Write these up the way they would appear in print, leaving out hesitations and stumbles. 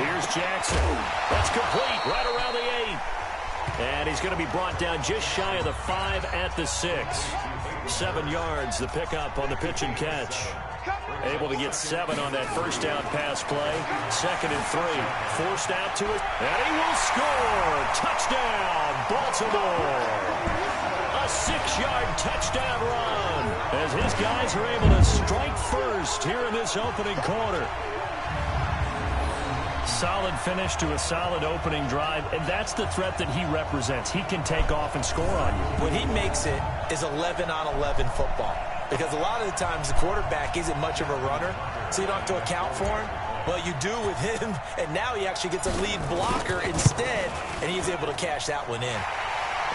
Here's Jackson. That's complete right around the 8. And he's going to be brought down just shy of the 5 at the 6. 7 yards, the pickup on the pitch and catch. Able to get 7 on that first down pass play. 2nd and 3. Forced out to it. And he will score. Touchdown, Baltimore. A 6-yard touchdown run as his guys are able to strike first here in this opening quarter. Solid finish to a solid opening drive, and that's the threat that he represents. He can take off and score on you. What he makes it is 11-on-11 football, because a lot of the times the quarterback isn't much of a runner, so you don't have to account for him. Well, you do with him, and now he actually gets a lead blocker instead, and he's able to cash that one in.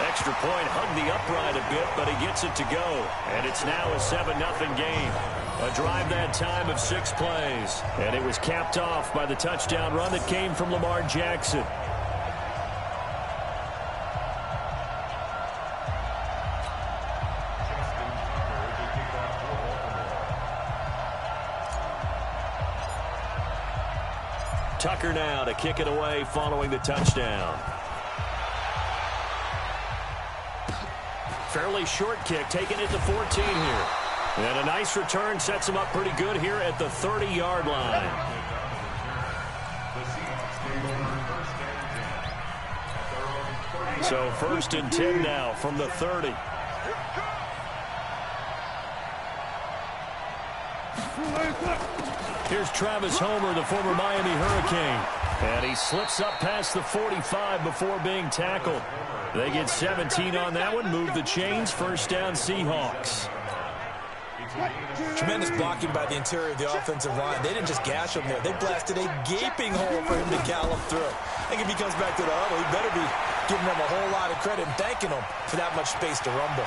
Extra point, hugged the upright a bit, but he gets it to go. And it's now a 7-0 game. A drive that time of 6 plays. And it was capped off by the touchdown run that came from Lamar Jackson. Tucker now to kick it away following the touchdown. Fairly short kick, taking it to 14 here. And a nice return sets him up pretty good here at the 30-yard line. So 1st and 10 now from the 30. Here's Travis Homer, the former Miami Hurricane. And he slips up past the 45 before being tackled. They get 17 on that one, move the chains, 1st down Seahawks. Tremendous blocking by the interior of the offensive line. They didn't just gash him there. They blasted a gaping hole for him to gallop through. I think if he comes back to the huddle, he better be giving them a whole lot of credit and thanking them for that much space to rumble.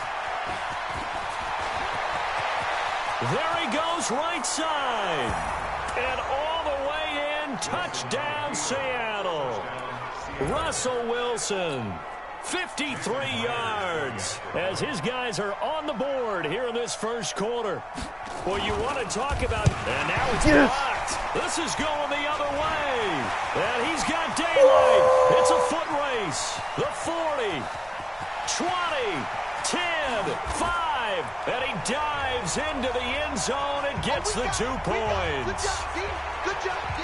There he goes, right side. And all the way in, touchdown Seattle. Russell Wilson. 53 yards as his guys are on the board here in this first quarter. Well, you want to talk about, and now it's blocked. This is going the other way. And he's got daylight. It's a foot race. The 40, 20, 10, 5, and he dives into the end zone and gets the 2 points. Good job, D. Good job, D.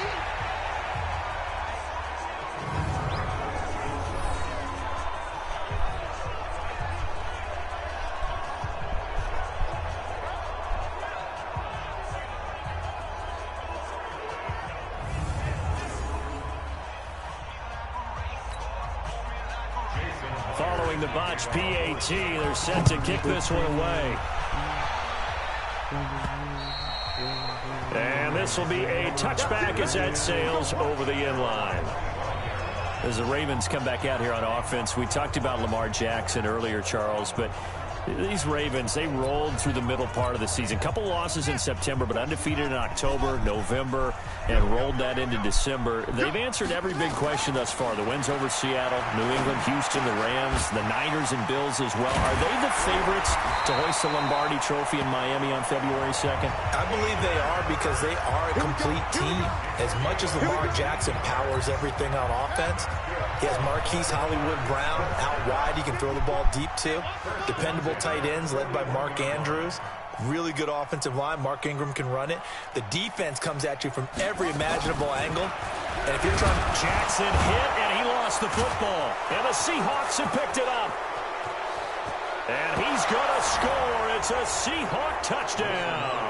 Following the botch PAT, they're set to kick this one away. And this will be a touchback as that sails over the end line. As the Ravens come back out here on offense, we talked about Lamar Jackson earlier, Charles, but these Ravens, they rolled through the middle part of the season. Couple losses in September, but undefeated in October, November, and rolled that into December. They've answered every big question thus far. The wins over Seattle, New England, Houston, the Rams, the Niners, and Bills as well. Are they the favorites to hoist the Lombardi Trophy in Miami on February 2nd? I believe they are, because they are a complete team. As much as Lamar Jackson powers everything on offense, he has Marquise Hollywood Brown out wide. He can throw the ball deep, too. Dependable tight ends led by Mark Andrews. Really good offensive line. Mark Ingram can run it. The defense comes at you from every imaginable angle. And if you're trying to... Jackson hit, and he lost the football. And the Seahawks have picked it up. And he's going to score. It's a Seahawk touchdown.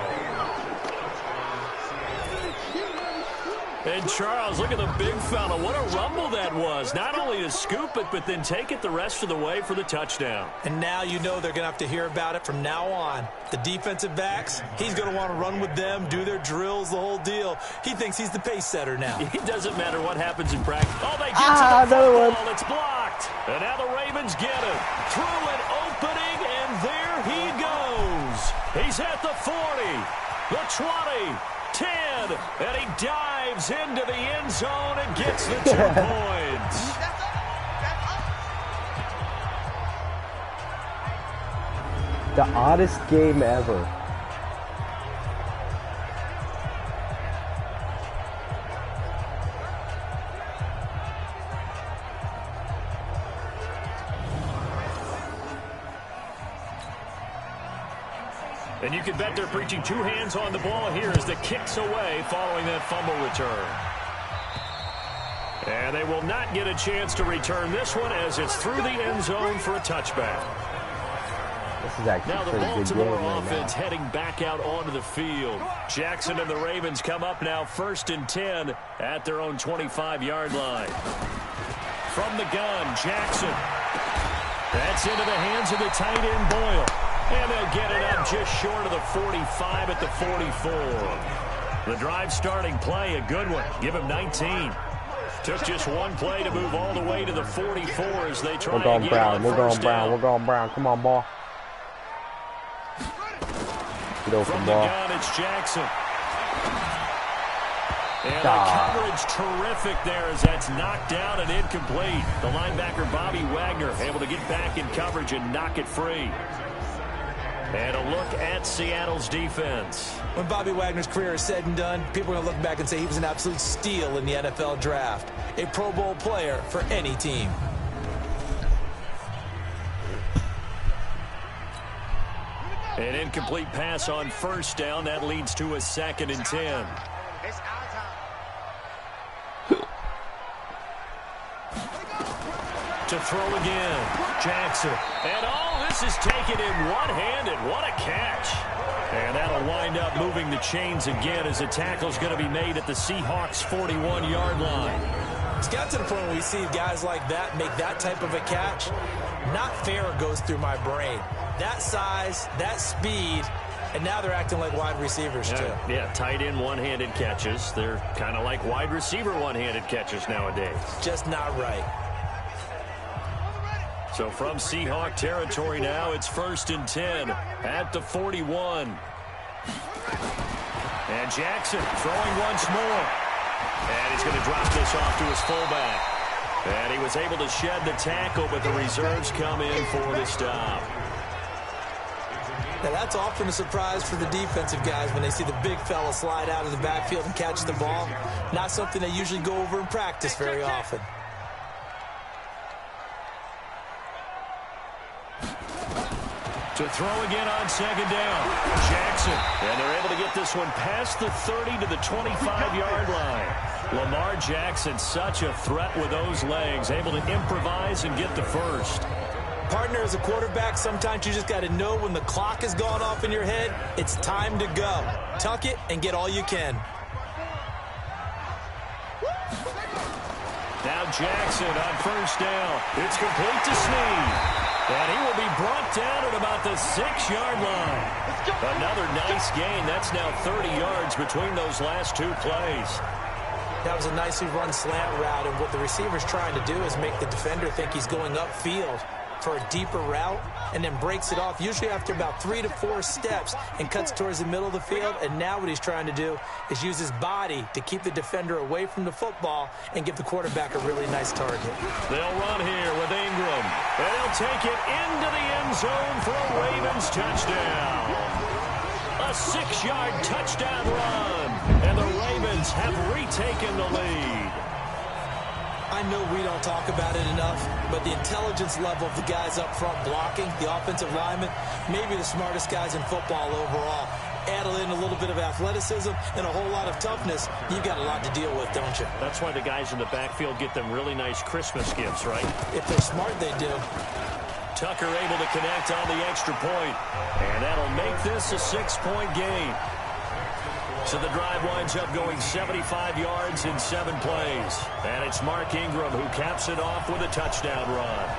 And Charles, look at the big fella. What a rumble that was. Not only to scoop it, but then take it the rest of the way for the touchdown. And now you know they're going to have to hear about it from now on. The defensive backs, he's going to want to run with them, do their drills, the whole deal. He thinks he's the pace setter now. It doesn't matter what happens in practice. Oh, they get to the football. It's blocked. And now the Ravens get it. Through an opening, and there he goes. He's at the 40, the 20, 10, and he dives into the end zone and gets the 2 points. The oddest game ever. And you can bet they're preaching two hands on the ball here as the kick's away following that fumble return. And they will not get a chance to return this one as it's through the end zone for a touchback. This is actually now the a pretty good game Baltimore right offense now. heading back out onto the field. Jackson and the Ravens come up now 1st and 10 at their own 25-yard line. From the gun, Jackson. That's into the hands of the tight end, Boyle. And they'll get it up just short of the 45 at the 44. The drive starting play, a good one. Give him 19. Took just one play to move all the way to the 44 as they try again on first down. We're going Brown. Come on, ball. Get over From the ball. gun, it's Jackson. And the coverage terrific there as that's knocked down and incomplete. The linebacker, Bobby Wagner, able to get back in coverage and knock it free. And a look at Seattle's defense. When Bobby Wagner's career is said and done, people are going to look back and say he was an absolute steal in the NFL draft. A Pro Bowl player for any team. An incomplete pass on first down. That leads to a 2nd and 10. To throw again, Jackson. And this is taken in one-handed. What a catch. And that'll wind up moving the chains again as the tackle's going to be made at the Seahawks' 41-yard line. It's got to the point where we see guys like that make that type of a catch. Not fair goes through my brain. That size, that speed, and now they're acting like wide receivers too. Yeah, tight end one-handed catches. They're kind of like wide receiver one-handed catches nowadays. Just not right. So from Seahawk territory now, it's 1st and 10 at the 41. And Jackson throwing once more. And he's going to drop this off to his fullback. And he was able to shed the tackle, but the reserves come in for the stop. Now that's often a surprise for the defensive guys when they see the big fella slide out of the backfield and catch the ball. Not something they usually go over in practice very often. To throw again on 2nd down, Jackson. And they're able to get this one past the 30 to the 25-yard line. Lamar Jackson, such a threat with those legs, able to improvise and get the first. Partner, as a quarterback, sometimes you just got to know when the clock has gone off in your head, it's time to go. Tuck it and get all you can. Now Jackson on first down. It's complete to Snead. And he will be brought down at about the 6-yard line. Another nice gain. That's now 30 yards between those last two plays. That was a nicely run slant route, and what the receiver's trying to do is make the defender think he's going upfield for a deeper route, and then breaks it off, usually after about 3 to 4 steps, and cuts towards the middle of the field. And now what he's trying to do is use his body to keep the defender away from the football and give the quarterback a really nice target. They'll run here with Ingram, and they'll take it into the end zone for a Ravens touchdown. A 6-yard touchdown run, and the Ravens have retaken the lead. I know we don't talk about it enough, but the intelligence level of the guys up front blocking, the offensive linemen, maybe the smartest guys in football overall. Add in a little bit of athleticism and a whole lot of toughness, you've got a lot to deal with, don't you? That's why the guys in the backfield get them really nice Christmas gifts, right? If they're smart, they do. Tucker able to connect on the extra point, and that'll make this a 6-point game. So the drive winds up going 75 yards in 7 plays. And it's Mark Ingram who caps it off with a touchdown run.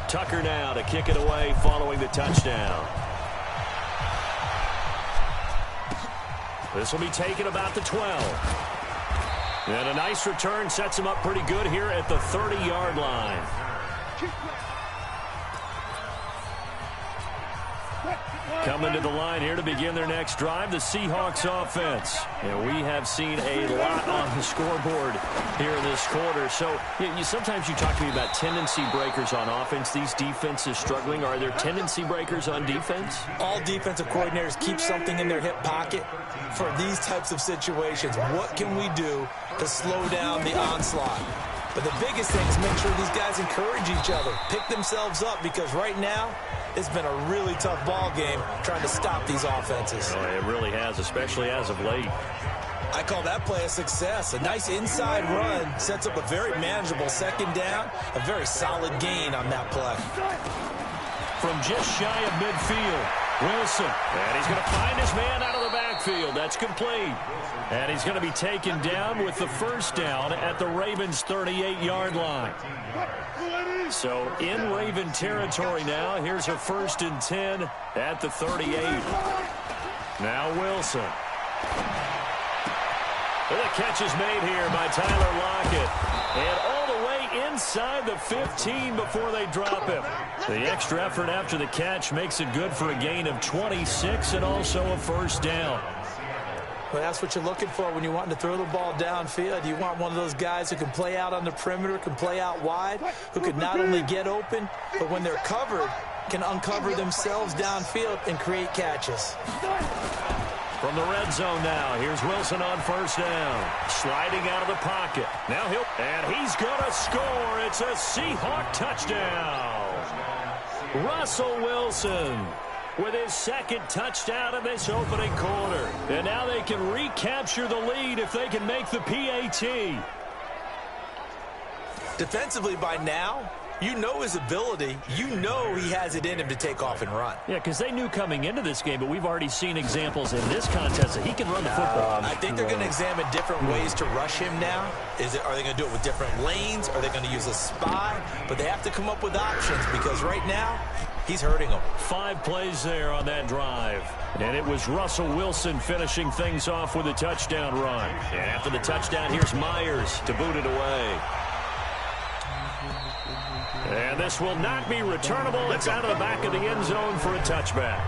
Tucker now to kick it away following the touchdown. This will be taken about the 12. And a nice return sets him up pretty good here at the 30-yard line. Coming to the line here to begin their next drive, the Seahawks offense. And we have seen a lot on the scoreboard here in this quarter. So sometimes you talk to me about tendency breakers on offense. These defenses struggling. Are there tendency breakers on defense? All defensive coordinators keep something in their hip pocket for these types of situations. What can we do to slow down the onslaught? But the biggest thing is make sure these guys encourage each other, pick themselves up, because right now it's been a really tough ball game trying to stop these offenses. Oh, it really has, especially as of late. I call that play a success. A nice inside run sets up a very manageable second down, a very solid gain on that play. From just shy of midfield, Wilson. And he's going to find his man out of the backfield. That's complete. And he's going to be taken down with the first down at the Ravens' 38-yard line. So in Raven territory now. Here's a 1st and 10 at the 38. Now Wilson. And the catch is made here by Tyler Lockett. And all the way inside the 15 before they drop him. The extra effort after the catch makes it good for a gain of 26 and also a first down. Well, that's what you're looking for when you want to throw the ball downfield. You want one of those guys who can play out on the perimeter, can play out wide, who can not only get open, but when they're covered, can uncover themselves downfield and create catches. From the red zone now, here's Wilson on first down. Sliding out of the pocket. Now he's going to score. It's a Seahawk touchdown. Russell Wilson with his second touchdown in this opening quarter. And now they can recapture the lead if they can make the PAT. Defensively by now, you know his ability. You know he has it in him to take off and run. Yeah, because they knew coming into this game, but we've already seen examples in this contest that he can run the football. I think they're going to examine different ways to rush him now. Are they going to do it with different lanes? Are they going to use a spy? But they have to come up with options because right now, he's hurting them. 5 plays there on that drive. And it was Russell Wilson finishing things off with a touchdown run. And after the touchdown, here's Myers to boot it away. And this will not be returnable. It's out of the back of the end zone for a touchback.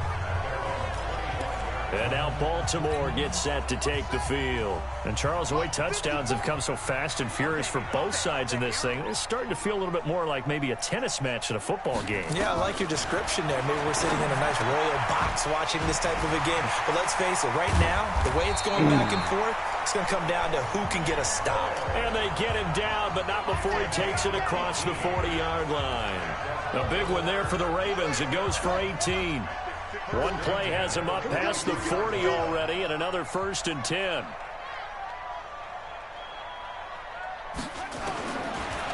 And now Baltimore gets set to take the field. And Charles, the way touchdowns have come so fast and furious for both sides in this thing, it's starting to feel a little bit more like maybe a tennis match in a football game. Yeah, I like your description there. Maybe we're sitting in a nice royal box watching this type of a game. But let's face it, right now, the way it's going back and forth, it's going to come down to who can get a stop. And they get him down, but not before he takes it across the 40-yard line. A big one there for the Ravens. It goes for 18. One play has him up past the 40 already, and another 1st and 10.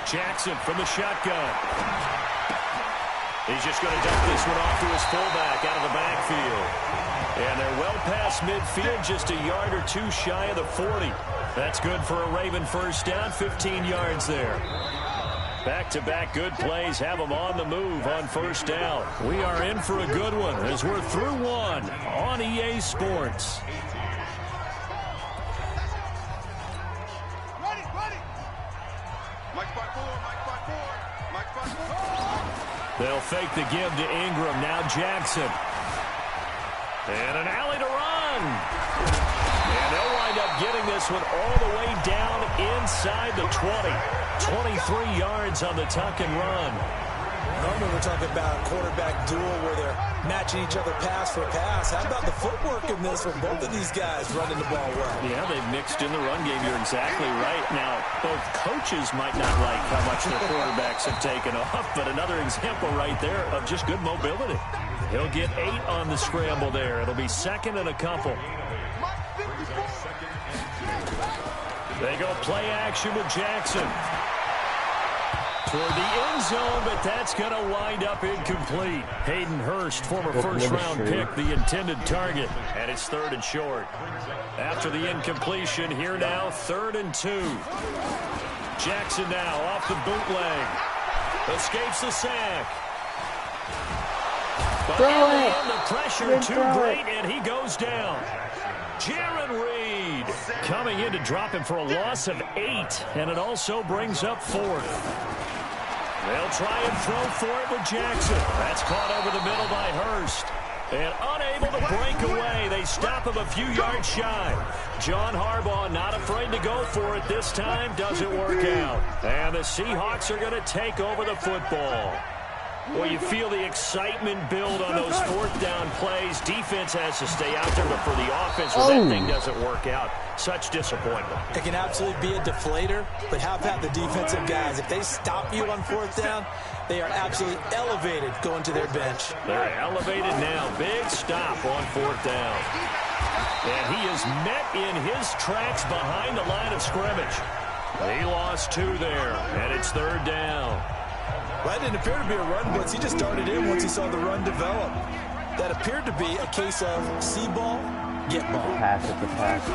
Jackson from the shotgun. He's just going to dump this one off to his fullback out of the backfield. And they're well past midfield, just a yard or two shy of the 40. That's good for a Raven first down, 15 yards there. Back-to-back good plays have them on the move on first down. We are in for a good one as we're through one on EA Sports. They'll fake the give to Ingram. Now Jackson. And an alley to run. And they'll wind up getting this one all the way down inside the 20. 23 yards on the tuck and run. Normally we're talking about a quarterback duel where they're matching each other pass for pass. How about the footwork in this from both of these guys running the ball well? Yeah, they've mixed in the run game. You're exactly right. Now, both coaches might not like how much their quarterbacks have taken off, but another example right there of just good mobility. He'll get 8 on the scramble there. It'll be 2nd and a couple. They go play action with Jackson. Toward the end zone, but that's going to wind up incomplete. Hayden Hurst, former first-round pick, the intended target. And it's 3rd and short. After the incompletion, here now, 3rd and 2. Jackson now off the bootleg. Escapes the sack. But the pressure too great, and he goes down. Jaron Reed coming in to drop him for a loss of 8, and it also brings up 4th. They'll try and throw for it with Jackson. That's caught over the middle by Hurst. And unable to break away. They stop him a few yards shy. John Harbaugh not afraid to go for it this time. Doesn't work out. And the Seahawks are going to take over the football. Well, you feel the excitement build on those fourth down plays. Defense has to stay out there, but for the offense, when that thing doesn't work out, such disappointment. It can absolutely be a deflator, but how about the defensive guys? If they stop you on fourth down, they are absolutely elevated going to their bench. They're elevated now. Big stop on fourth down. And he is met in his tracks behind the line of scrimmage. He lost 2 there, and it's third down. Well, that didn't appear to be a run blitz. He just started in once he saw the run develop. That appeared to be a case of see ball, get ball. Pass it, the pass.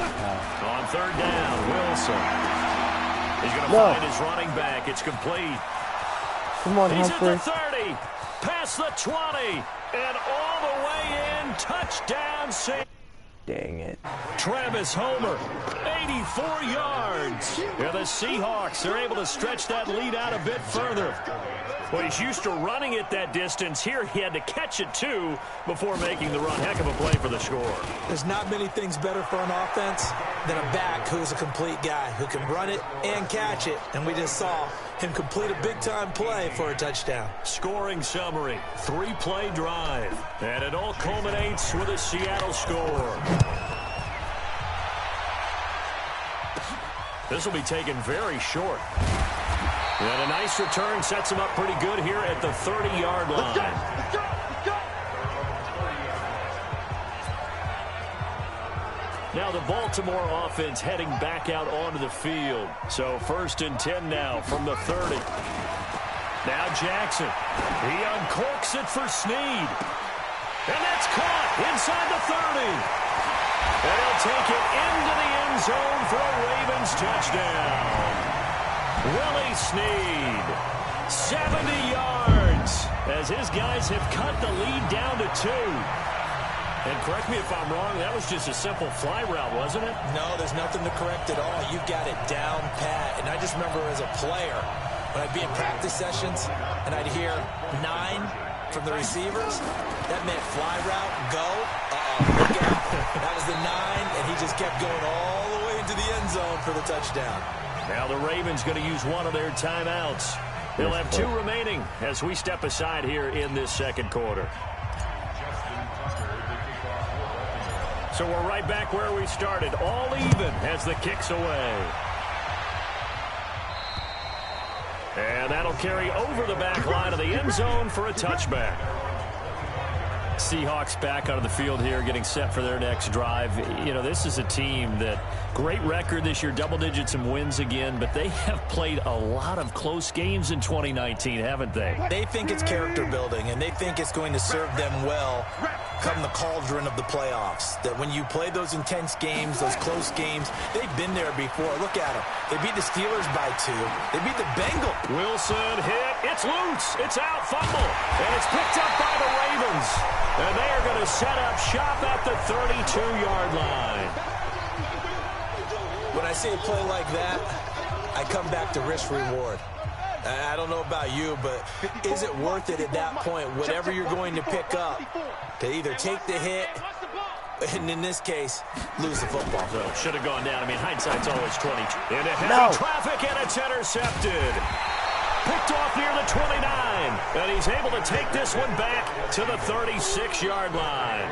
On third down, Wilson. He's going to find his running back. It's complete. Come on, He's Humphrey. at the 30, past the 20, and all the way in. Touchdown, Sam. Dang it. Travis Homer, 84 yards. Yeah, the Seahawks are able to stretch that lead out a bit further. Well, he's used to running it that distance. Here he had to catch it, too, before making the run. Heck of a play for the score. There's not many things better for an offense than a back who is a complete guy, who can run it and catch it. And we just saw him complete a big-time play for a touchdown. Scoring summary, 3-play drive. And it all culminates with a Seattle score. This will be taken very short. And a nice return sets him up pretty good here at the 30-yard line. Let's go. Now the Baltimore offense heading back out onto the field. So 1st and 10 now from the 30. Now Jackson. He uncorks it for Snead. And that's caught inside the 30. And he'll take it into the end zone for a Ravens touchdown. Willie Snead, 70 yards, as his guys have cut the lead down to 2. And correct me if I'm wrong, that was just a simple fly route, wasn't it? No, there's nothing to correct at all. You've got it down pat. And I just remember as a player, when I'd be in practice sessions, and I'd hear 9 from the receivers, that meant fly route, go, look out. That was the 9, and he just kept going all the way into the end zone for the touchdown. Now the Ravens going to use one of their timeouts. They'll have 2 remaining as we step aside here in this second quarter. So we're right back where we started, all even as the kick's away. And that'll carry over the back line of the end zone for a touchback. Seahawks back onto the field here, getting set for their next drive. You know, this is a team that great record this year, double digits and wins again, but they have played a lot of close games in 2019, haven't they? They think it's character building, and they think it's going to serve them well come the cauldron of the playoffs. That when you play those intense games, those close games, they've been there before. Look at them. They beat the Steelers by 2. They beat the Bengals. Wilson hit. It's loose. It's out. Fumble. And it's picked up by the Ravens. And they are going to set up shop at the 32-yard line. When I see a play like that, I come back to risk-reward. I don't know about you, but is it worth it at that point, whatever you're going to pick up, to either take the hit, and in this case, lose the football? So it should have gone down. I mean, hindsight's always 20. Into heavy traffic, and it's intercepted. Picked off near the 29, and he's able to take this one back to the 36-yard line.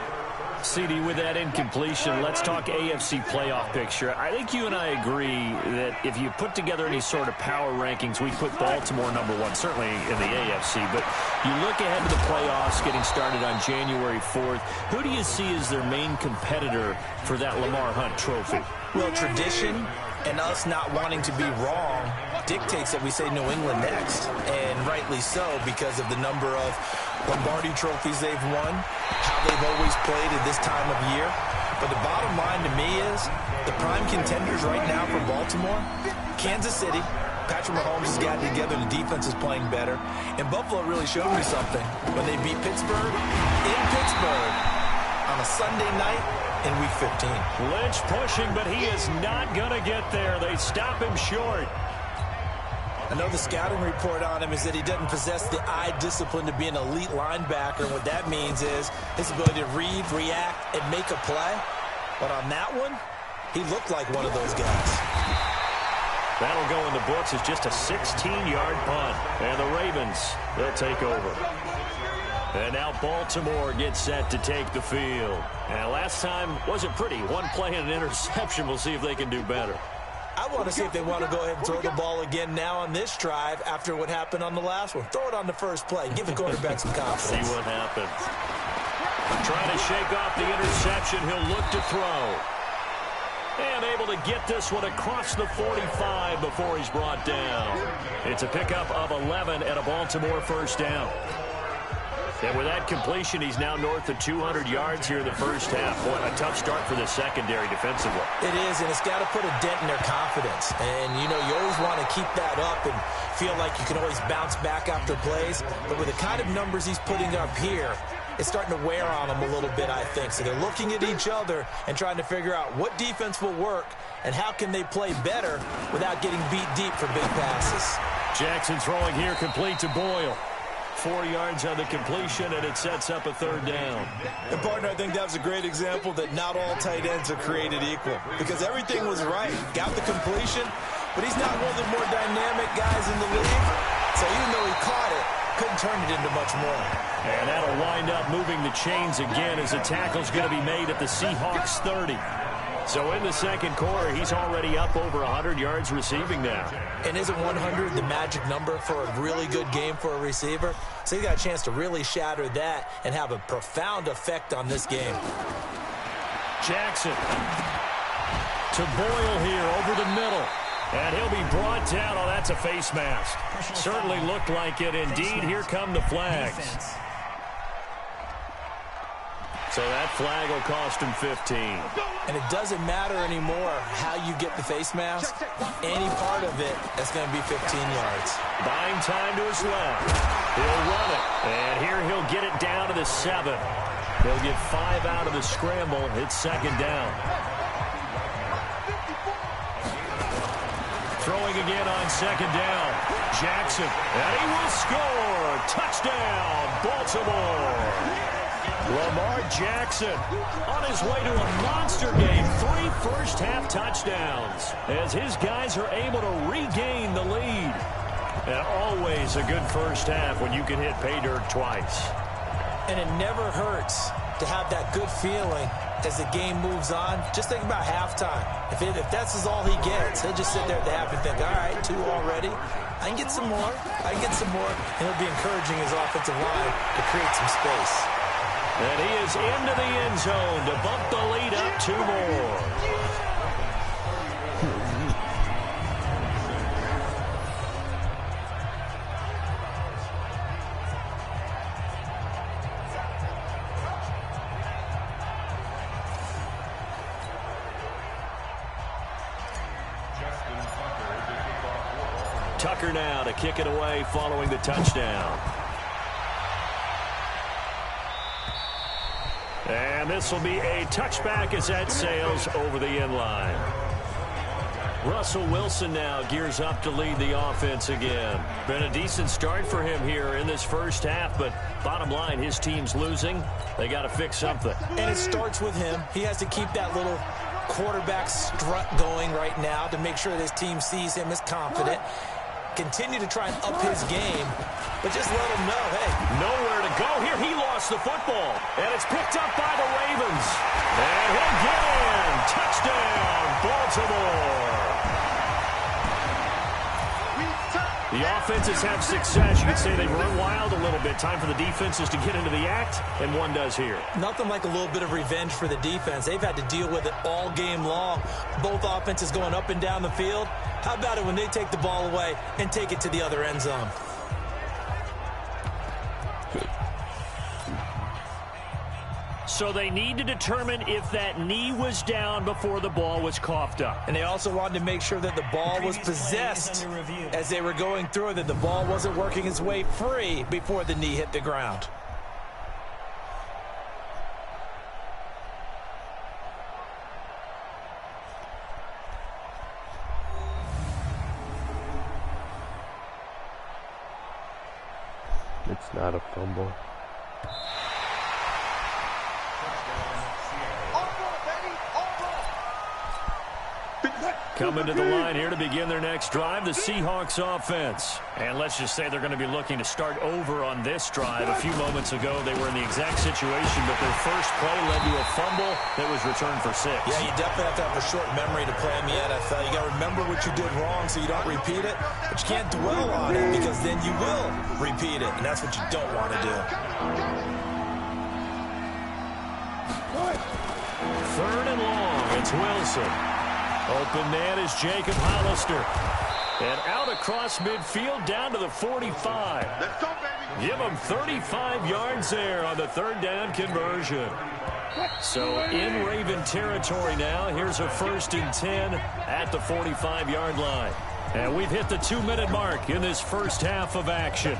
CD, with that incompletion, let's talk AFC playoff picture. I think you and I agree that if you put together any sort of power rankings, we put Baltimore #1, certainly in the AFC. But you look ahead to the playoffs getting started on January 4th. Who do you see as their main competitor for that Lamar Hunt trophy? Well, tradition and us not wanting to be wrong dictates that we say New England next. And rightly so, because of the number of Lombardi trophies they've won, how they've always played at this time of year. But the bottom line to me is the prime contenders right now for Baltimore, Kansas City. Patrick Mahomes has gotten together. The defense is playing better. And Buffalo really showed me something when they beat Pittsburgh in Pittsburgh on a Sunday night in Week 15. Lynch pushing, but he is not going to get there. They stop him short. I know the scouting report on him is that he doesn't possess the eye discipline to be an elite linebacker. And what that means is his ability to read, react, and make a play. But on that one, he looked like one of those guys. That'll go in the books as just a 16-yard punt. And the Ravens, they'll take over. And now Baltimore gets set to take the field. And last time wasn't pretty. One play and an interception. We'll see if they can do better. I want to see if they want to go ahead and throw the ball again now on this drive after what happened on the last one. Throw it on the first play. Give the quarterback some confidence. See what happens. Trying to shake off the interception. He'll look to throw. And able to get this one across the 45 before he's brought down. It's a pickup of 11 and a Baltimore first down. And with that completion, he's now north of 200 yards here in the first half. Boy, a tough start for the secondary defensively. It is, and it's got to put a dent in their confidence. And, you know, you always want to keep that up and feel like you can always bounce back after plays. But with the kind of numbers he's putting up here, it's starting to wear on them a little bit, I think. So they're looking at each other and trying to figure out what defense will work and how can they play better without getting beat deep for big passes. Jackson throwing here, complete to Boyle. 4 yards on the completion, and it sets up a third down. And, partner, I think that was a great example that not all tight ends are created equal because everything was right. Got the completion, but he's not one of the more dynamic guys in the league. So even though he caught it, couldn't turn it into much more. And that'll wind up moving the chains again as the tackle's going to be made at the Seahawks 30. So in the second quarter, he's already up over 100 yards receiving now. And isn't 100 the magic number for a really good game for a receiver? So he got a chance to really shatter that and have a profound effect on this game. Jackson to Boyle here over the middle. And he'll be brought down. Oh, that's a face mask. Certainly looked like it. Indeed, here come the flags. So that flag will cost him 15. And it doesn't matter anymore how you get the face mask. Any part of it, that's going to be 15 yards. Buying time to his left. He'll run it. And here he'll get it down to the 7. He'll get 5 out of the scramble. It's second down. Throwing again on second down. Jackson. And he will score. Touchdown, Baltimore. Lamar Jackson on his way to a monster game. 3 first-half touchdowns as his guys are able to regain the lead. And always a good first half when you can hit pay dirt twice. And it never hurts to have that good feeling as the game moves on. Just think about halftime. If that's all he gets, he'll just sit there at the half and think, all right, 2 already. I can get some more. I can get some more. And he'll be encouraging his offensive line to create some space. And he is into the end zone to bump the lead up 2 more. Tucker now to kick it away following the touchdown. And this will be a touchback as that sails over the end line. Russell Wilson now gears up to lead the offense again. Been a decent start for him here in this first half, but bottom line, his team's losing. They got to fix something. And it starts with him. He has to keep that little quarterback strut going right now to make sure that his team sees him as confident. Continue to try and up his game, but just let him know, hey. Nowhere to go here. He lost the football, and it's picked up by the Ravens. And he'll get in. Touchdown, Baltimore. The offenses have success. You could say they run wild a little bit. Time for the defenses to get into the act, and one does here. Nothing like a little bit of revenge for the defense. They've had to deal with it all game long. Both offenses going up and down the field. How about it when they take the ball away and take it to the other end zone? So they need to determine if that knee was down before the ball was coughed up. And they also wanted to make sure that the ball was possessed as they were going through it, that the ball wasn't working its way free before the knee hit the ground. It's not a fumble. Coming to the line here to begin their next drive, the Seahawks offense. And let's just say they're going to be looking to start over on this drive. A few moments ago, they were in the exact situation, but their first play led to a fumble that was returned for 6. Yeah, you definitely have to have a short memory to play in the NFL. You got to remember what you did wrong so you don't repeat it, but you can't dwell on it because then you will repeat it, and that's what you don't want to do. Third and long, it's Wilson. Open man is Jacob Hollister. And out across midfield down to the 45. Give him 35 yards there on the third down conversion. So in Raven territory now. Here's a 1st and 10 at the 45-yard line. And we've hit the 2-minute mark in this first half of action.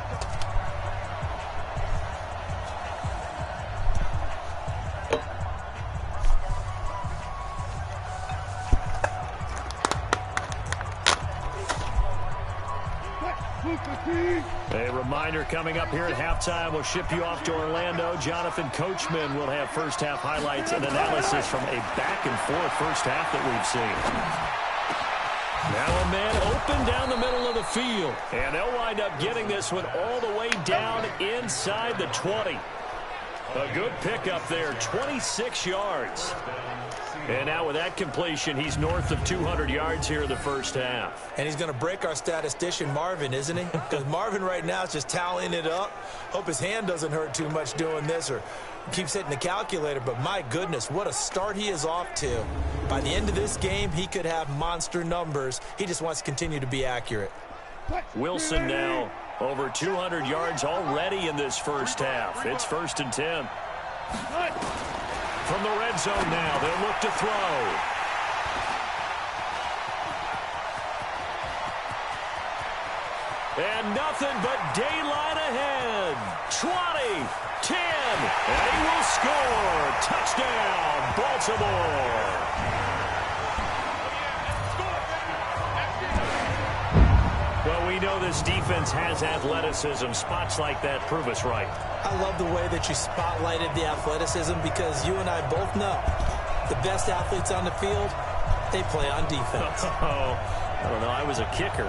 A reminder coming up here at halftime. We'll ship you off to Orlando. Jonathan Coachman will have first-half highlights and analysis from a back-and-forth first half that we've seen. Now a man open down the middle of the field. And they'll wind up getting this one all the way down inside the 20. A good pickup there, 26 yards. And now with that completion, he's north of 200 yards here in the first half. And he's going to break our statistician, Marvin, isn't he? Because Marvin right now is just tallying it up. Hope his hand doesn't hurt too much doing this or keeps hitting the calculator. But my goodness, what a start he is off to. By the end of this game, he could have monster numbers. He just wants to continue to be accurate. Wilson now over 200 yards already in this first half. It's 1st and 10. From the red zone now, they'll look to throw. And nothing but daylight ahead. 20, 10, and he will score. Touchdown, Baltimore. Well, we know this defense has athleticism. Spots like that prove us right. I love the way that you spotlighted the athleticism because you and I both know the best athletes on the field, they play on defense. Oh, I don't know. I was a kicker.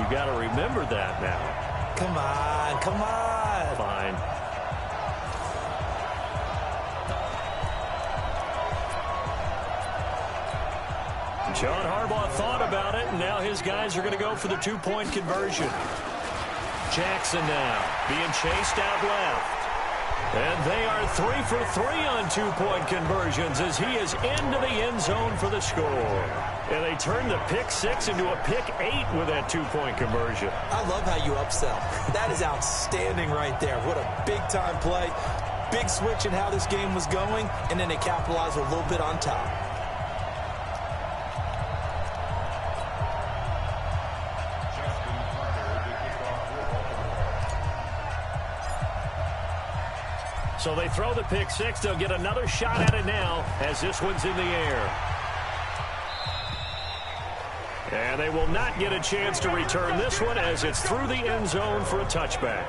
You got to remember that now. Come on, come on. Fine. John Harbaugh thought about it, and now his guys are going to go for the 2-point conversion. Jackson now being chased out left. And they are 3 for 3 on 2-point conversions as he is into the end zone for the score. And they turn the pick 6 into a pick 8 with that 2-point conversion. I love how you upsell. That is outstanding right there. What a big-time play. Big switch in how this game was going, and then they capitalized a little bit on top. So they throw the pick 6. They'll get another shot at it now as this one's in the air. And they will not get a chance to return this one as it's through the end zone for a touchback.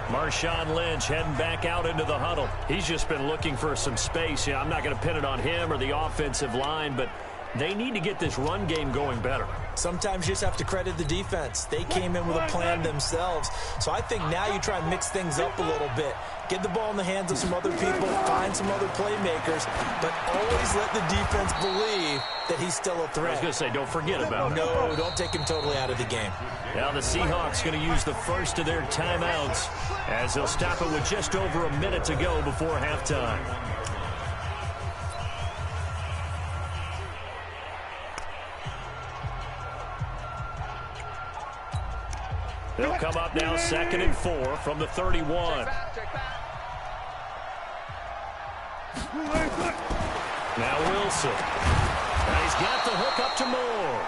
Marshawn Lynch heading back out into the huddle. He's just been looking for some space. Yeah, I'm not going to pin it on him or the offensive line, but they need to get this run game going better. Sometimes you just have to credit the defense. They came in with a plan themselves. So I think now you try and mix things up a little bit. Get the ball in the hands of some other people, find some other playmakers, but always let the defense believe that he's still a threat. I was going to say, don't forget about it. No, don't take him totally out of the game. Now the Seahawks going to use the first of their timeouts as they'll stop it with just over a minute to go before halftime. They'll come up now 2nd and 4 from the 31. Now Wilson. Now he's got the hook up to Moore.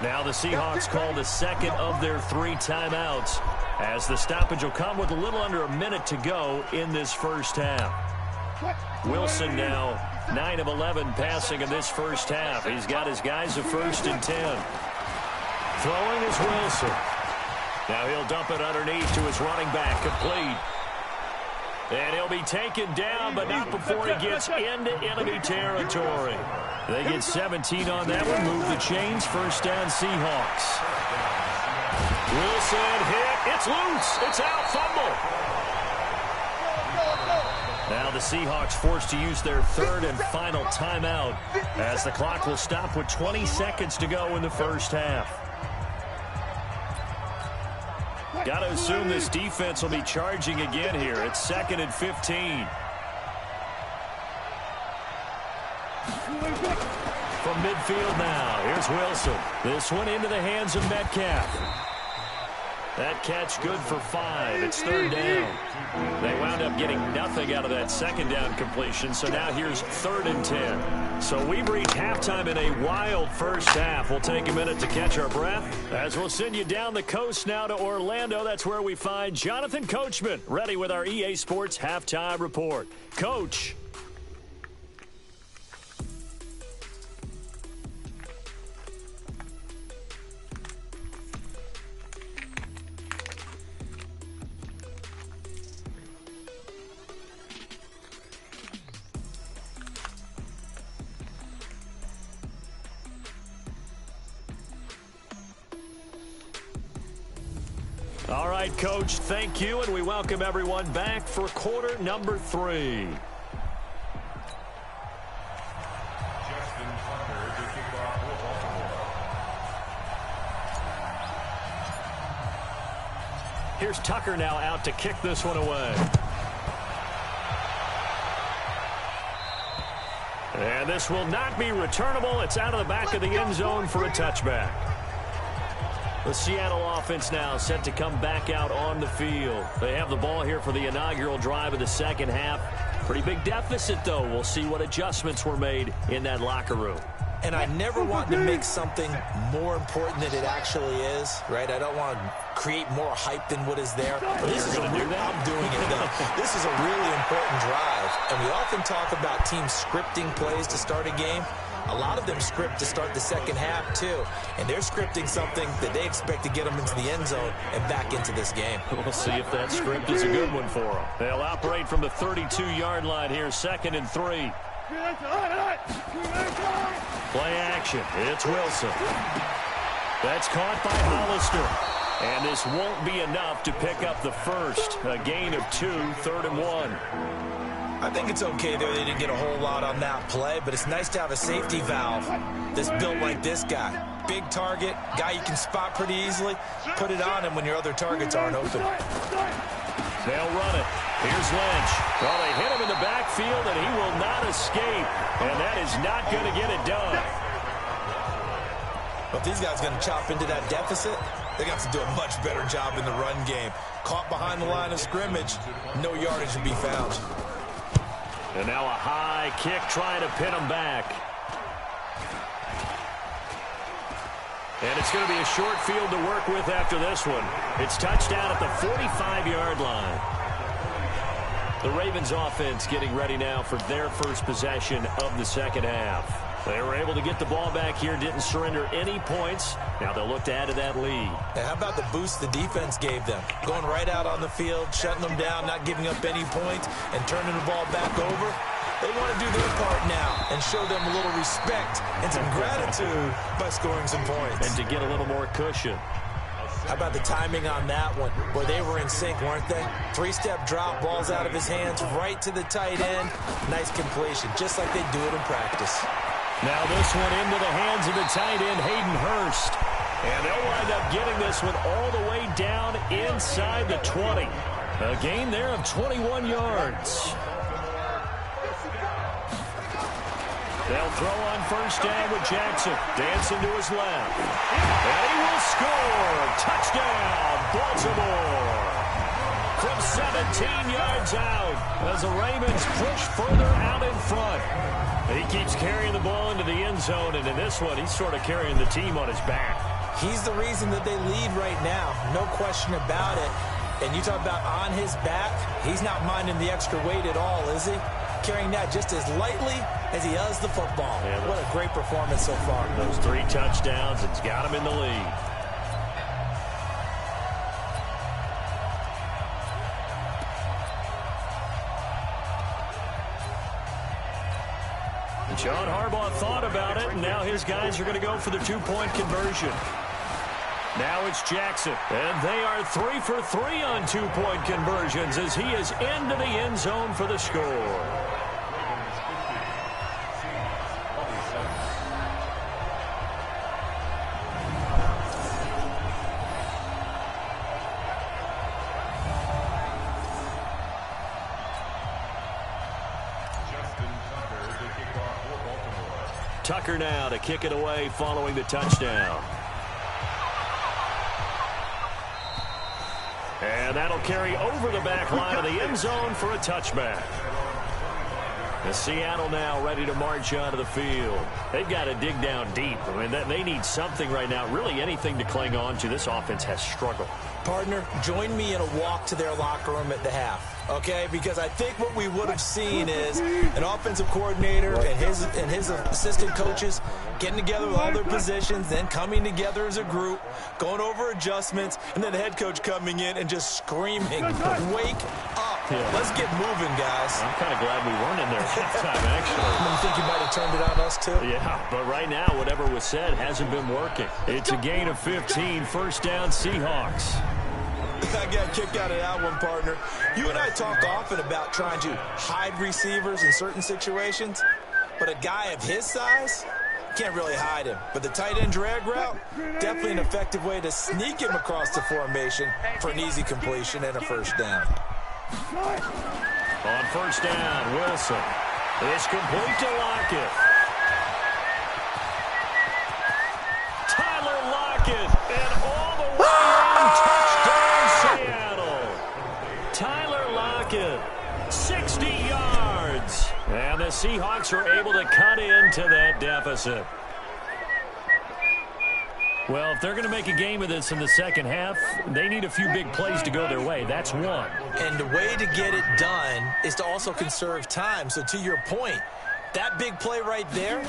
Now the Seahawks call the second of their 3 timeouts as the stoppage will come with a little under a minute to go in this first half. Wilson now 9 of 11 passing in this first half. He's got his guys a 1st and 10. Throwing is Wilson. Now he'll dump it underneath to his running back, complete. And he'll be taken down, but not before he gets into enemy territory. They get 17 on that one, move the chains, first down Seahawks. Wilson hit, it's loose, it's out, fumble. Now the Seahawks forced to use their third and final timeout as the clock will stop with 20 seconds to go in the first half. Got to assume this defense will be charging again here. It's 2nd and 15. From midfield now, here's Wilson. This one into the hands of Metcalf. That catch good for 5. It's 3rd down. They wound up getting nothing out of that 2nd down completion, so now here's 3rd and 10. So we've reached halftime in a wild first half. We'll take a minute to catch our breath as we'll send you down the coast now to Orlando. That's where we find Jonathan Coachman ready with our EA Sports Halftime Report. Coach. All right, Coach, thank you, and we welcome everyone back for quarter number 3. Here's Tucker now out to kick this one away. And this will not be returnable. It's out of the back of the end zone for a touchback. The Seattle offense now set to come back out on the field. They have the ball here for the inaugural drive of the second half. Pretty big deficit, though. We'll see what adjustments were made in that locker room. And I never want to make something more important than it actually is, right? I don't want to create more hype than what is there. But this is I'm doing it, though. This is a really important drive. And we often talk about teams scripting plays to start a game. A lot of them script to start the second half, too. And they're scripting something that they expect to get them into the end zone and back into this game. We'll see if that script is a good one for them. They'll operate from the 32-yard line here, 2nd and 3. Play action. It's Wilson. That's caught by Hollister. And this won't be enough to pick up the first. A gain of 2, 3rd and 1. I think it's okay there. They didn't get a whole lot on that play, but it's nice to have a safety valve that's built like this guy. Big target, guy you can spot pretty easily. Put it on him when your other targets aren't open. They'll run it. Here's Lynch. Well, they hit him in the backfield, and he will not escape. And that is not going to get it done. But if these guys are going to chop into that deficit, they got to do a much better job in the run game. Caught behind the line of scrimmage, no yardage to be found. And now a high kick trying to pin him back. And it's going to be a short field to work with after this one. It's touchdown at the 45-yard line. The Ravens offense getting ready now for their first possession of the second half. They were able to get the ball back here, didn't surrender any points. Now they'll look to add to that lead. And how about the boost the defense gave them? Going right out on the field, shutting them down, not giving up any points, and turning the ball back over. They want to do their part now and show them a little respect and some gratitude by scoring some points. And to get a little more cushion. How about the timing on that one? Where they were in sync, weren't they? 3-step drop, balls out of his hands, right to the tight end. Nice completion, just like they do it in practice. Now this one into the hands of the tight end, Hayden Hurst. And they'll wind up getting this one all the way down inside the 20. A gain there of 21 yards. They'll throw on first down with Jackson. Dancing to his left. And he will score. Touchdown, Baltimore. From 17 yards out as the Ravens push further out in front. He keeps carrying the ball into the end zone, and in this one, he's sort of carrying the team on his back. He's the reason that they lead right now. No question about it. And you talk about on his back, he's not minding the extra weight at all, is he? Carrying that just as lightly as he does the football. Yeah, what a great performance so far. Those 3 touchdowns, it's got him in the lead. John Harbaugh thought about it, and now his guys are going to go for the two-point conversion. Now it's Jackson, and they are 3 for 3 on two-point conversions as he is into the end zone for the score. Tucker now to kick it away following the touchdown. And that'll carry over the back line of the end zone for a touchback. And Seattle now ready to march onto the field. They've got to dig down deep. I mean, they need something right now, really anything to cling on to. This offense has struggled. Partner, join me in a walk to their locker room at the half, okay? Because I think what we would have seen is an offensive coordinator and his assistant coaches getting together with all their positions, then coming together as a group, going over adjustments, and then the head coach coming in and just screaming, wake up. Yeah. Let's get moving, guys. I'm kind of glad we weren't in there at halftime, actually. You think you might have turned it on us, too? Yeah, but right now, whatever was said hasn't been working. It's a gain of 15, first down Seahawks. I got a kick out of that one, partner. You and I talk often about trying to hide receivers in certain situations, but a guy of his size can't really hide him. But the tight end drag route, definitely an effective way to sneak him across the formation for an easy completion and a first down. On first down, Wilson. It's complete to Lockett. Tyler Lockett, and all the way in, touchdown Seattle. Tyler Lockett, 60 yards. And the Seahawks are able to cut into that deficit. Well, if they're going to make a game of this in the second half, they need a few big plays to go their way. That's one. And the way to get it done is to also conserve time. So to your point, that big play right there,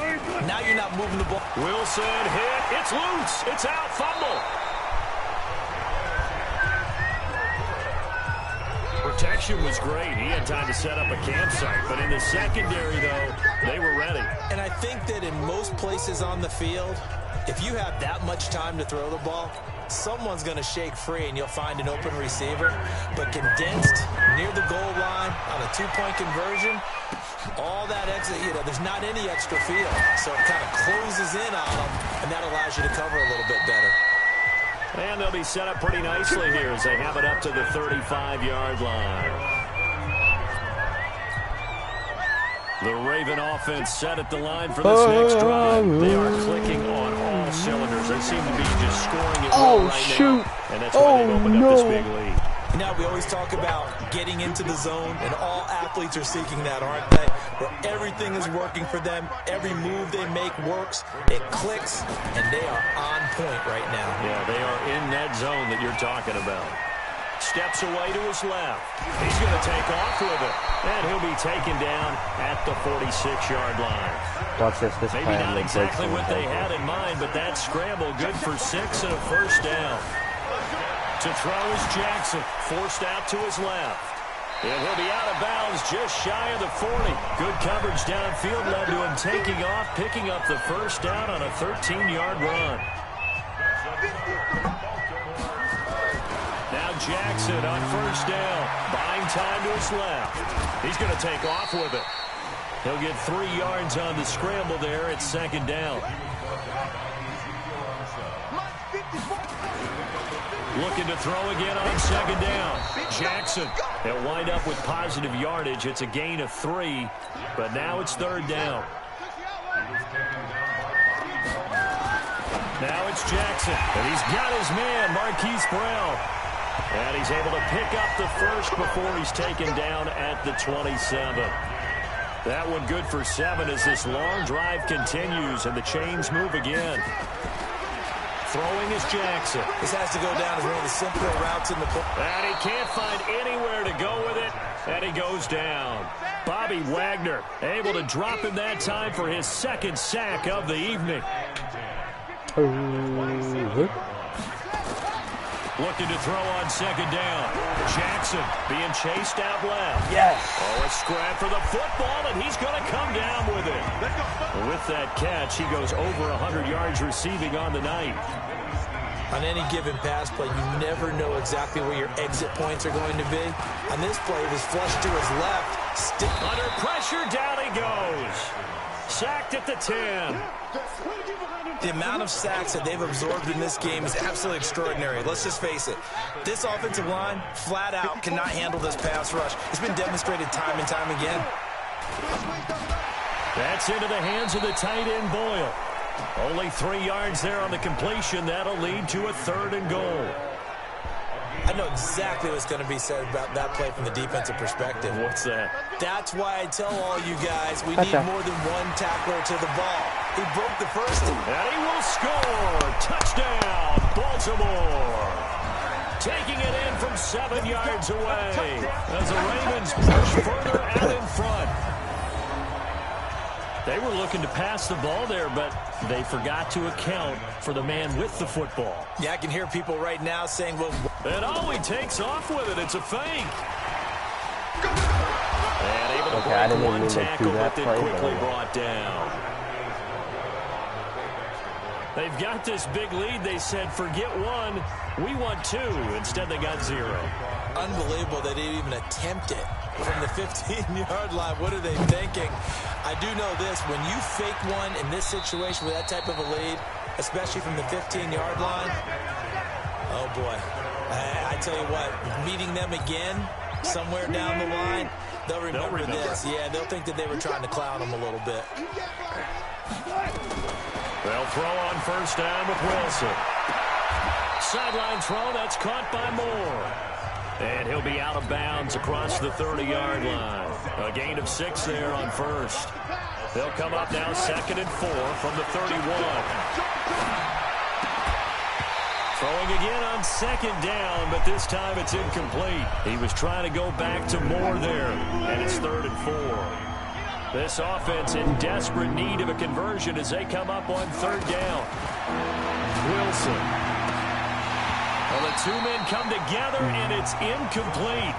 now you're not moving the ball. Wilson hit. It's loose. It's out. Fumble. Protection was great. He had time to set up a campsite. But in the secondary, though, they were ready. And I think that in most places on the field, if you have that much time to throw the ball, someone's going to shake free and you'll find an open receiver. But condensed near the goal line on a two-point conversion, all that exit, there's not any extra field. So it kind of closes in on them, and that allows you to cover a little bit better. And they'll be set up pretty nicely here as they have it up to the 35-yard line. The Raven offense set at the line for this next drive. They are clicking on all cylinders. They seem to be just scoring it right now. And that's why they've opened up this big lead. Now, we always talk about getting into the zone, and all athletes are seeking that, aren't they? Where everything is working for them. Every move they make works. It clicks, and they are on point right now. Yeah, they are in that zone that you're talking about. Steps away to his left. He's going to take off with it. And he'll be taken down at the 46-yard line. Watch this. This maybe not exactly what they had in mind, but that scramble good for 6 and a first down. To throw is Jackson, forced out to his left. And he'll be out of bounds just shy of the 40. Good coverage downfield led to him taking off, picking up the first down on a 13-yard run. Now Jackson on first down, buying time to his left. He's going to take off with it. He'll get 3 yards on the scramble there at second down. Looking to throw again on second down. Jackson, they'll wind up with positive yardage. It's a gain of 3, but now it's third down. Now it's Jackson, and he's got his man, Marquise Brown. And he's able to pick up the first before he's taken down at the 27. That one good for 7 as this long drive continues and the chains move again. Throwing is Jackson. This has to go down as one of the simpler routes in the play. And he can't find anywhere to go with it, and he goes down. Bobby Wagner able to drop him that time for his second sack of the evening. Looking to throw on second down. Jackson being chased out left. Yes. Oh, a scrap for the football, and he's going to come down with it. And with that catch, he goes over 100 yards receiving on the night. On any given pass play, you never know exactly where your exit points are going to be. On this play, it was flushed to his left. Under pressure, down he goes. Sacked at the 10. The amount of sacks that they've absorbed in this game is absolutely extraordinary. Let's just face it. This offensive line, flat out, cannot handle this pass rush. It's been demonstrated time and time again. That's into the hands of the tight end, Boyle. Only 3 yards there on the completion. That'll lead to a 3rd and goal. I know exactly what's going to be said about that play from the defensive perspective. What's that? That's why I tell all you guys we need more than one tackler to the ball. He broke the first. And he will score. Touchdown, Baltimore. Taking it in from 7 yards away as the Ravens push further out in front. They were looking to pass the ball there, but they forgot to account for the man with the football. Yeah, I can hear people right now saying, well... And oh, he takes off with it. It's a fake. And able to break one tackle, but then quickly brought down. They've got this big lead. They said, forget one. We want 2. Instead, they got 0. Unbelievable they didn't even attempt it from the 15-yard line. What are they thinking? I do know this. When you fake one in this situation with that type of a lead, especially from the 15-yard line, oh, boy. I tell you what, meeting them again somewhere down the line, they'll remember this. Yeah, they'll think that they were trying to clown them a little bit. They'll throw on first down with Wilson. Sideline throw, that's caught by Moore. And he'll be out of bounds across the 30-yard line. A gain of 6 there on first. They'll come up now 2nd and 4 from the 31. Throwing again on 2nd down, but this time it's incomplete. He was trying to go back to Moore there, and it's 3rd and 4. This offense in desperate need of a conversion as they come up on 3rd down. Wilson. Well, the 2 men come together, and it's incomplete.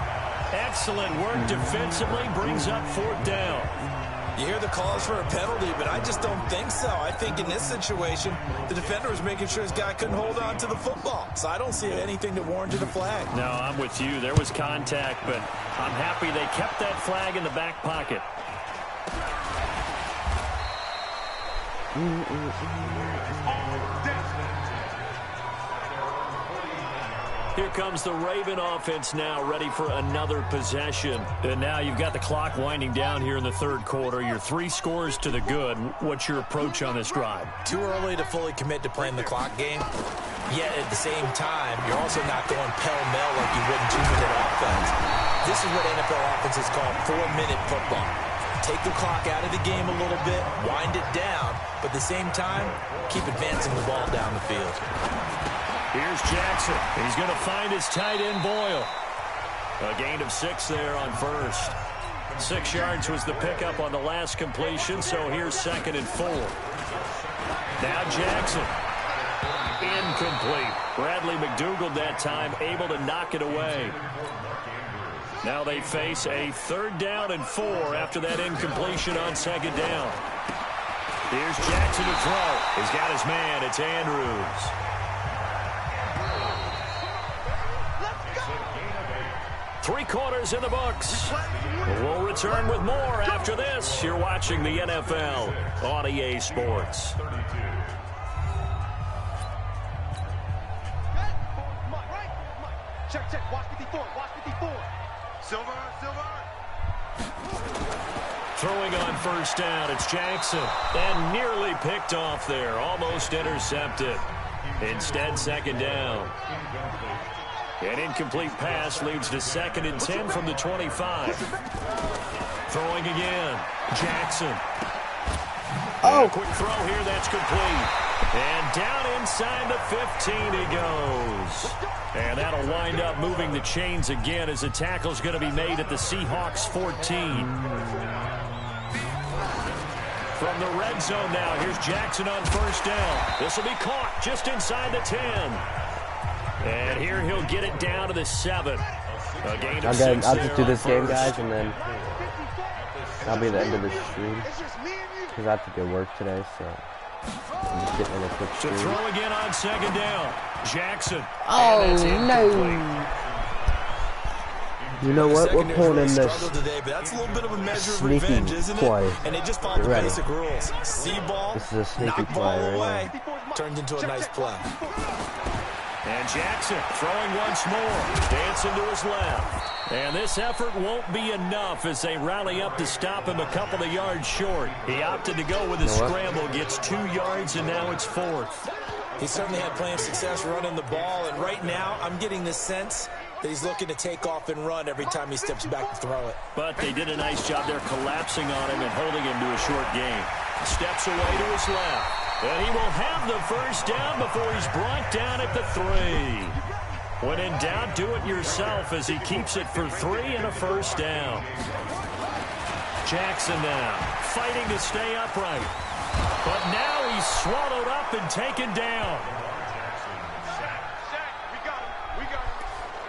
Excellent work defensively, brings up 4th down. You hear the calls for a penalty, but I just don't think so. I think in this situation, the defender was making sure his guy couldn't hold on to the football. So I don't see anything that warranted a flag. No, I'm with you. There was contact, but I'm happy they kept that flag in the back pocket. Here comes the Raven offense now, ready for another possession. And now you've got the clock winding down here in the 3rd quarter. You're 3 scores to the good. What's your approach on this drive? Too early to fully commit to playing the clock game. Yet at the same time, you're also not going pell-mell like you would in 2-minute offense. This is what NFL offenses call 4-minute football. Take the clock out of the game a little bit, wind it down, but at the same time, keep advancing the ball down the field. Here's Jackson. He's going to find his tight end, Boyle. A gain of 6 there on first. 6 yards was the pickup on the last completion, so here's 2nd and 4. Now Jackson. Incomplete. Bradley McDougald that time able to knock it away. Now they face a 3rd down and 4 after that incompletion on 2nd down. Here's Jackson to throw. He's got his man. It's Andrews. Three quarters in the books. We'll return with more after this. You're watching the NFL on EA Sports. Check, check. Watch 54. Watch 54. Silver. Throwing on first down, it's Jackson. And nearly picked off there. Almost intercepted. Instead, 2nd down. An incomplete pass leads to 2nd and 10 from the 25. Throwing again. Jackson. Oh. A quick throw here. That's complete. And down inside the 15 he goes. And that'll wind up moving the chains again as the tackle's going to be made at the Seahawks 14. From the red zone now, here's Jackson on first down. This will be caught just inside the 10. And here he'll get it down to the 7. A gain of 6 I'll just do this game, guys, and then That'll be the end of the stream. Because I have to get work today, so I'm just getting in a quick To stream. throw again on second down. Jackson. Oh, no. You know what? We're pulling in this today, but that's a little bit of a measure of sneaky revenge, isn't play. it? And they just followed the ready. basic rules. See ball, This is a sneaky knock ball play away, right now. turned into a nice play. And Jackson throwing once more. Dancing to his left. And this effort won't be enough as they rally up to stop him a couple of yards short. He opted to go with a scramble, gets 2 yards, and now it's 4th. He certainly had plenty of success running the ball, and right now I'm getting the sense that he's looking to take off and run every time he steps back to throw it. But they did a nice job there collapsing on him and holding him to a short gain. Steps away to his left. And he will have the first down before he's brought down at the 3. When in doubt, do it yourself as he keeps it for 3 and a first down. Jackson now fighting to stay upright. But now he's swallowed up and taken down.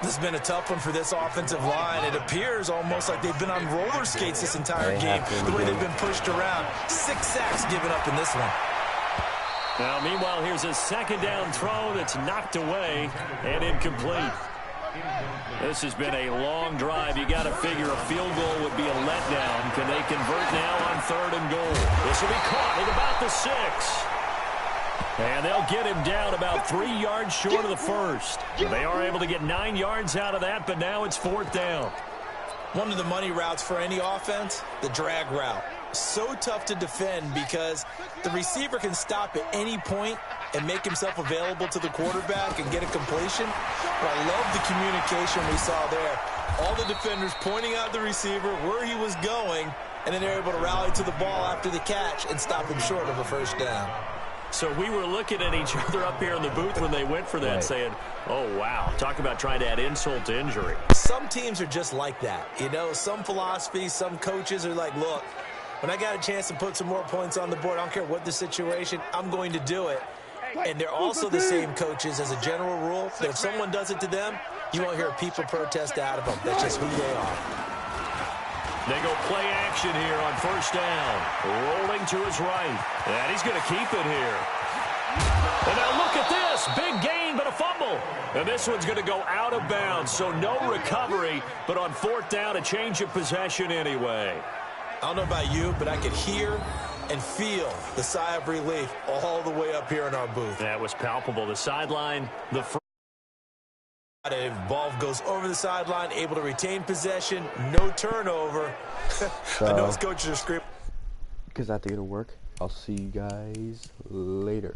This has been a tough one for this offensive line. It appears almost like they've been on roller skates this entire game, the way they've been pushed around. 6 sacks given up in this one. Now, meanwhile, here's a second down throw that's knocked away and incomplete. This has been a long drive. You got to figure a field goal would be a letdown. Can they convert now on 3rd and goal? This will be caught at about the 6. And they'll get him down about 3 yards short of the first. They are able to get 9 yards out of that, but now it's 4th down. One of the money routes for any offense, the drag route. So tough to defend because the receiver can stop at any point and make himself available to the quarterback and get a completion. But I love the communication we saw there. All the defenders pointing out the receiver where he was going, and then they're able to rally to the ball after the catch and stop him short of a first down. So we were looking at each other up here in the booth when they went for that, saying, oh, wow, talk about trying to add insult to injury. Some teams are just like that. You know, some philosophies, some coaches are like, look, when I got a chance to put some more points on the board, I don't care what the situation, I'm going to do it. And they're also the same coaches as a general rule that if someone does it to them, you won't hear people protest out of them. That's just who they are. They go play action here on first down. Rolling to his right. And he's going to keep it here. And now look at this. Big gain, but a fumble. And this one's going to go out of bounds. So no recovery, but on 4th down, a change of possession anyway. I don't know about you, but I could hear and feel the sigh of relief all the way up here in our booth. That was palpable. The sideline, the front. The ball goes over the sideline, able to retain possession, no turnover. I know his coaches are screaming. Because I have to go to work. I'll see you guys later.